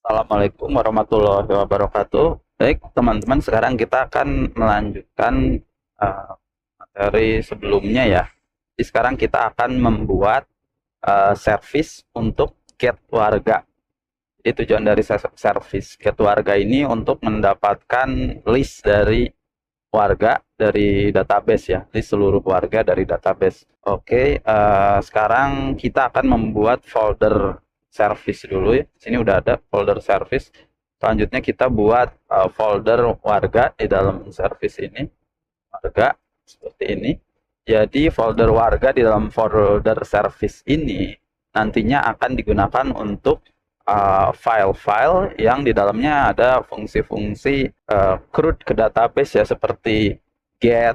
Assalamualaikum warahmatullahi wabarakatuh. Baik, teman-teman, sekarang kita akan melanjutkan uh, materi sebelumnya ya. Jadi sekarang kita akan membuat service untuk get warga. Jadi tujuan dari service get warga ini untuk mendapatkan list dari warga dari database ya, list seluruh warga dari database. Oke, sekarang kita akan membuat folder service dulu ya. Sini udah ada folder service. Selanjutnya kita buat folder warga di dalam service ini. Warga seperti ini. Jadi folder warga di dalam folder service ini nantinya akan digunakan untuk file-file yang di dalamnya ada fungsi-fungsi CRUD ke database ya, seperti get,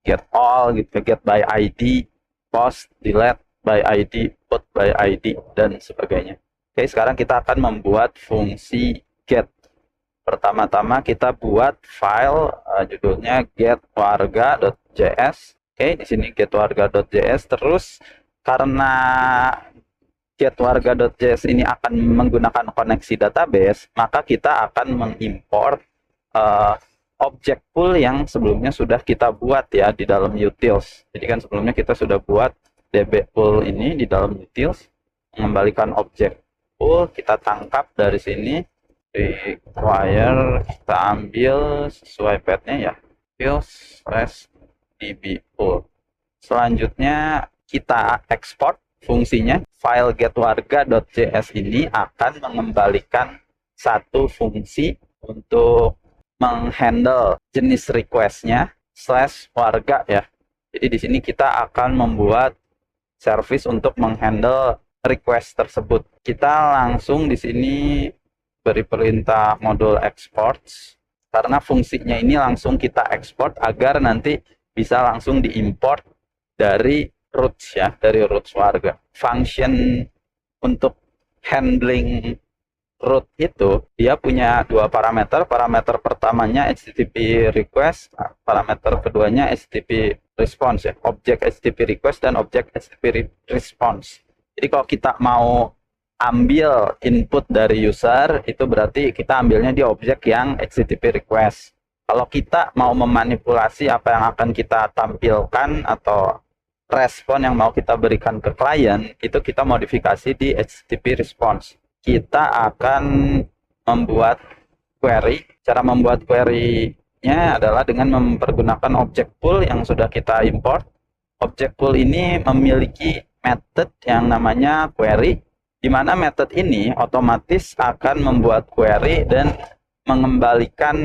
get all gitu, get by ID, post, delete by ID, put by ID, dan sebagainya. Oke, sekarang kita akan membuat fungsi get. Pertama-tama kita buat file judulnya getwarga.js. Oke, di sini getwarga.js. Terus karena getwarga.js ini akan menggunakan koneksi database, maka kita akan mengimport objek pool yang sebelumnya sudah kita buat ya di dalam utils. Jadi kan sebelumnya kita sudah buat db pool ini di dalam utils, mengembalikan objek pool, kita tangkap dari sini, require kita ambil sesuai path-nya ya, utils/db pool. Selanjutnya kita ekspor fungsinya. File getwarga.js ini akan mengembalikan satu fungsi untuk menghandle jenis request-nya /warga ya. Jadi di sini kita akan membuat service untuk menghandle request tersebut. Kita langsung di sini beri perintah modul exports, karena fungsinya ini langsung kita ekspor agar nanti bisa langsung diimport dari roots ya, dari roots warga. Function untuk handling root itu dia punya dua parameter. Parameter pertamanya HTTP request, parameter keduanya HTTP response ya, objek HTTP request dan objek HTTP response. Jadi kalau kita mau ambil input dari user, itu berarti kita ambilnya di objek yang HTTP request. Kalau kita mau memanipulasi apa yang akan kita tampilkan atau respon yang mau kita berikan ke klien, itu kita modifikasi di HTTP response. Kita akan membuat query. Cara membuat query-nya adalah dengan mempergunakan objek pool yang sudah kita import. Objek pool ini memiliki method yang namanya query, di mana method ini otomatis akan membuat query dan mengembalikan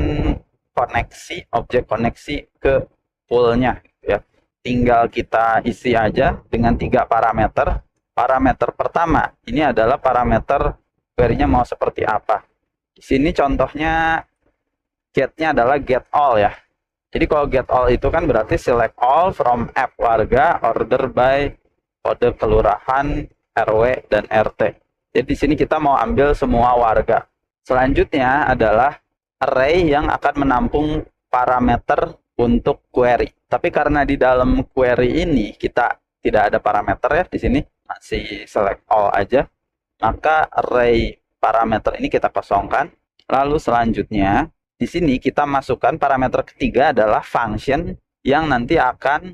koneksi, objek koneksi ke pool-nya ya. Tinggal kita isi aja dengan 3 parameter. Parameter pertama ini adalah parameter query-nya mau seperti apa. Di sini contohnya get-nya adalah get all ya. Jadi kalau get all itu kan berarti select all from app warga, order by kode kelurahan, RW, dan RT. Jadi di sini kita mau ambil semua warga. Selanjutnya adalah array yang akan menampung parameter untuk query. Tapi karena di dalam query ini kita tidak ada parameter ya, di sini masih select all aja, maka array parameter ini kita kosongkan. Lalu selanjutnya di sini kita masukkan parameter ketiga adalah function yang nanti akan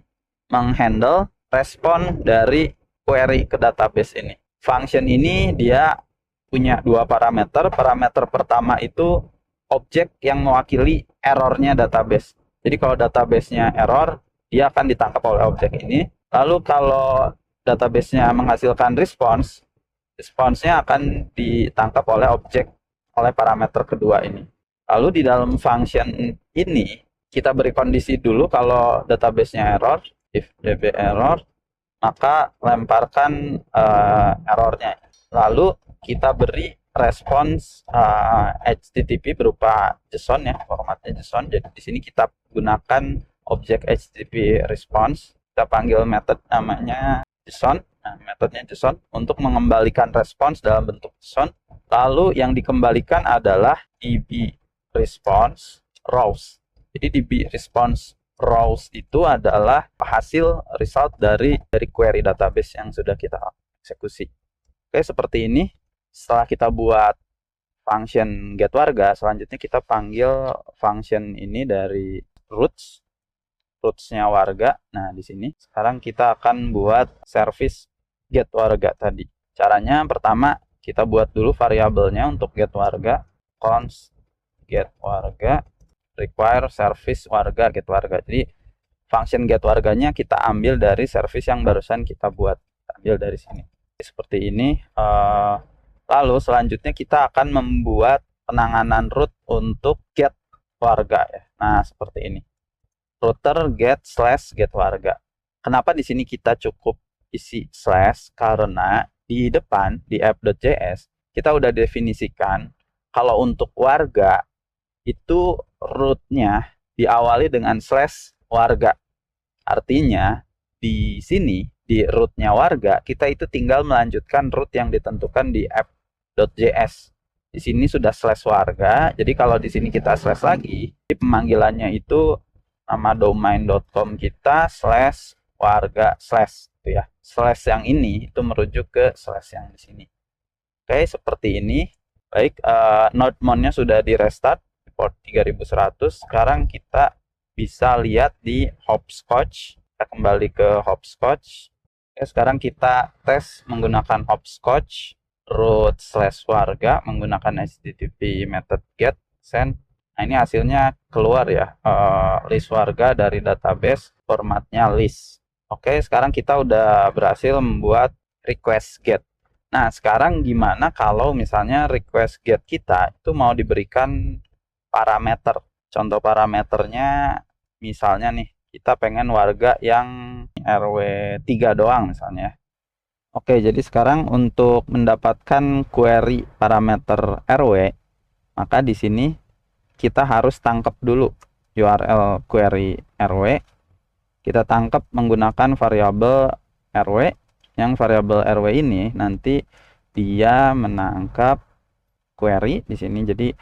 menghandle respon dari query ke database ini. Function ini dia punya 2 parameter. Parameter pertama itu objek yang mewakili errornya database. Jadi kalau database-nya error, dia akan ditangkap oleh objek ini. Lalu kalau database-nya menghasilkan response, response-nya akan ditangkap oleh objek, oleh parameter kedua ini. Lalu di dalam function ini, kita beri kondisi dulu kalau database-nya error, if db error, maka lemparkan errornya. Lalu kita beri respons HTTP berupa JSON ya, formatnya JSON. Jadi di sini kita gunakan objek HTTP response. Kita panggil method namanya JSON. Nah, metodenya JSON untuk mengembalikan respons dalam bentuk JSON. Lalu yang dikembalikan adalah db response rows. Jadi db response rows itu adalah hasil result dari query database yang sudah kita eksekusi. Oke, seperti ini. Setelah kita buat function get warga, selanjutnya kita panggil function ini dari rootsnya warga. Nah, di sini sekarang kita akan buat service get warga tadi. Caranya pertama kita buat dulu variabelnya untuk get warga, const get warga require service warga get warga. Jadi function get warganya kita ambil dari service yang barusan kita buat, ambil dari sini seperti ini. Lalu selanjutnya kita akan membuat penanganan root untuk get warga ya. Nah, seperti ini. Router get warga. Kenapa di sini kita cukup isi slash? Karena di depan di app.js kita udah definisikan kalau untuk warga itu rootnya diawali dengan slash warga. Artinya di sini di rootnya warga kita itu tinggal melanjutkan root yang ditentukan di app.js. Di sini sudah slash warga. Jadi kalau di sini kita slash lagi, di pemanggilannya itu nama domain.com kita slash warga slash itu ya. Slash yang ini itu merujuk ke slash yang di sini. Oke, seperti ini. Baik, node mount-nya sudah di restart port 3100. Sekarang kita bisa lihat di hopscotch. Kita kembali ke hopscotch. Oke, sekarang kita tes menggunakan hopscotch root slash warga menggunakan http method get send. Nah, ini hasilnya keluar ya, list warga dari database formatnya list. Oke, sekarang kita udah berhasil membuat request get. Nah, sekarang gimana kalau misalnya request get kita itu mau diberikan parameter. Contoh parameternya misalnya nih, kita pengen warga yang RW 3 doang misalnya. Oke, jadi sekarang untuk mendapatkan query parameter RW, maka di sini kita harus tangkap dulu URL query RW. Kita tangkap menggunakan variabel RW. Yang variabel RW ini nanti dia menangkap query di sini. Jadi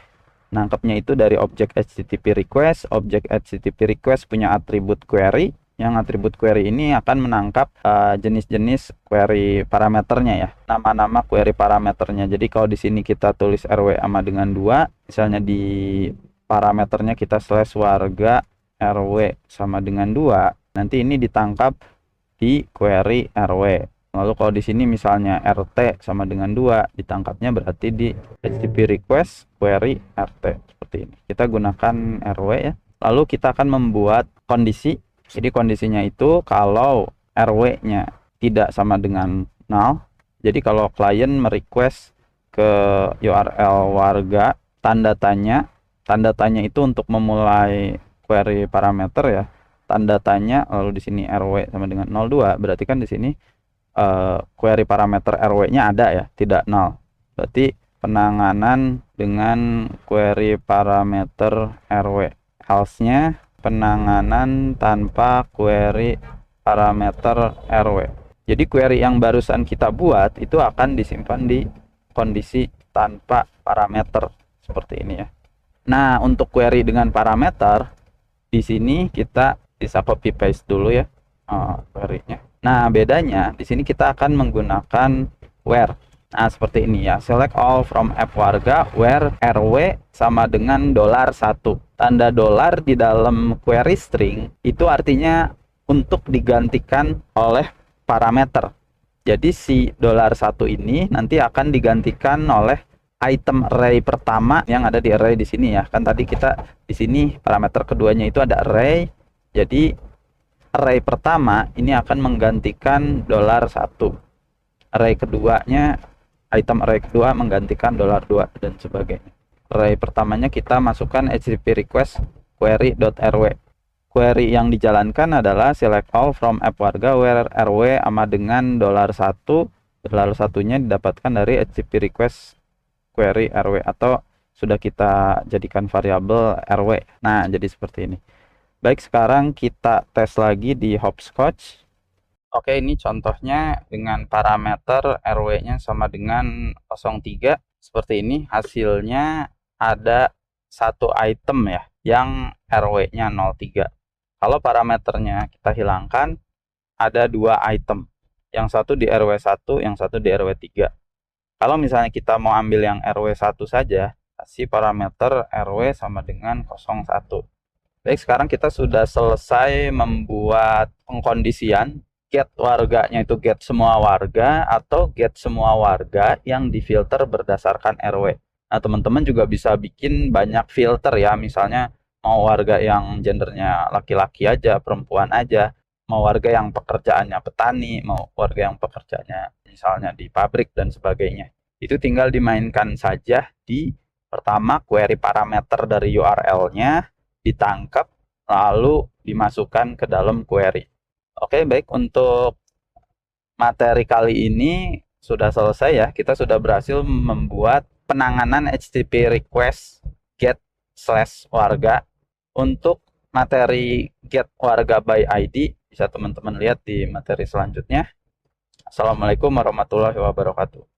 nangkapnya itu dari objek HTTP request. Objek HTTP request punya atribut query. Yang atribut query ini akan menangkap jenis-jenis query parameternya ya. Nama-nama query parameternya. Jadi kalau di sini kita tulis RW sama dengan 2, misalnya di parameternya kita slash warga RW sama dengan 2, nanti ini ditangkap di query RW. Lalu kalau di sini misalnya RT sama dengan 2, ditangkapnya berarti di HTTP request query RT seperti ini. Kita gunakan RW ya. Lalu kita akan membuat kondisi. Jadi kondisinya itu kalau RW-nya tidak sama dengan 0. Jadi kalau klien merequest ke URL warga, tanda tanya itu untuk memulai query parameter ya. Tanda tanya lalu di sini RW sama dengan 02, berarti kan di sini query parameter RW-nya ada ya, tidak 0. Berarti penanganan dengan query parameter RW. Else-nya penanganan tanpa query parameter RW. Jadi query yang barusan kita buat itu akan disimpan di kondisi tanpa parameter seperti ini ya. Nah, untuk query dengan parameter di sini kita bisa copy paste dulu ya query-nya. Nah, bedanya di sini kita akan menggunakan where. Nah, seperti ini ya. Select all from app warga where RW sama dengan $1. Tanda dolar di dalam query string itu artinya untuk digantikan oleh parameter. Jadi si $1 ini nanti akan digantikan oleh item array pertama yang ada di array di sini ya. Kan tadi kita di sini parameter keduanya itu ada array. Jadi array pertama ini akan menggantikan $1. Array keduanya, item array kedua menggantikan $2 dan sebagainya. Array pertamanya kita masukkan HTTP request query.rw. Query yang dijalankan adalah select all from app warga where rw sama dengan $1. $1-nya didapatkan dari HTTP request query rw atau sudah kita jadikan variabel rw. Nah, jadi seperti ini. Baik, sekarang kita tes lagi di hopscotch. Oke, ini contohnya dengan parameter RW-nya sama dengan 03. Seperti ini, hasilnya ada satu item ya, yang RW-nya 03. Kalau parameternya kita hilangkan, ada 2 item. Yang satu di RW1, yang satu di RW3. Kalau misalnya kita mau ambil yang RW1 saja, kasih parameter RW sama dengan 01. Baik, sekarang kita sudah selesai membuat pengkondisian get warganya itu get semua warga atau get semua warga yang difilter berdasarkan RW. Nah, teman-teman juga bisa bikin banyak filter ya, misalnya mau warga yang gendernya laki-laki aja, perempuan aja, mau warga yang pekerjaannya petani, mau warga yang pekerjaannya misalnya di pabrik dan sebagainya. Itu tinggal dimainkan saja di pertama query parameter dari URL-nya, ditangkap, lalu dimasukkan ke dalam query. Oke, baik, untuk materi kali ini sudah selesai ya. Kita sudah berhasil membuat penanganan HTTP request get slash warga. Untuk materi get warga by ID bisa teman-teman lihat di materi selanjutnya. Assalamualaikum warahmatullahi wabarakatuh.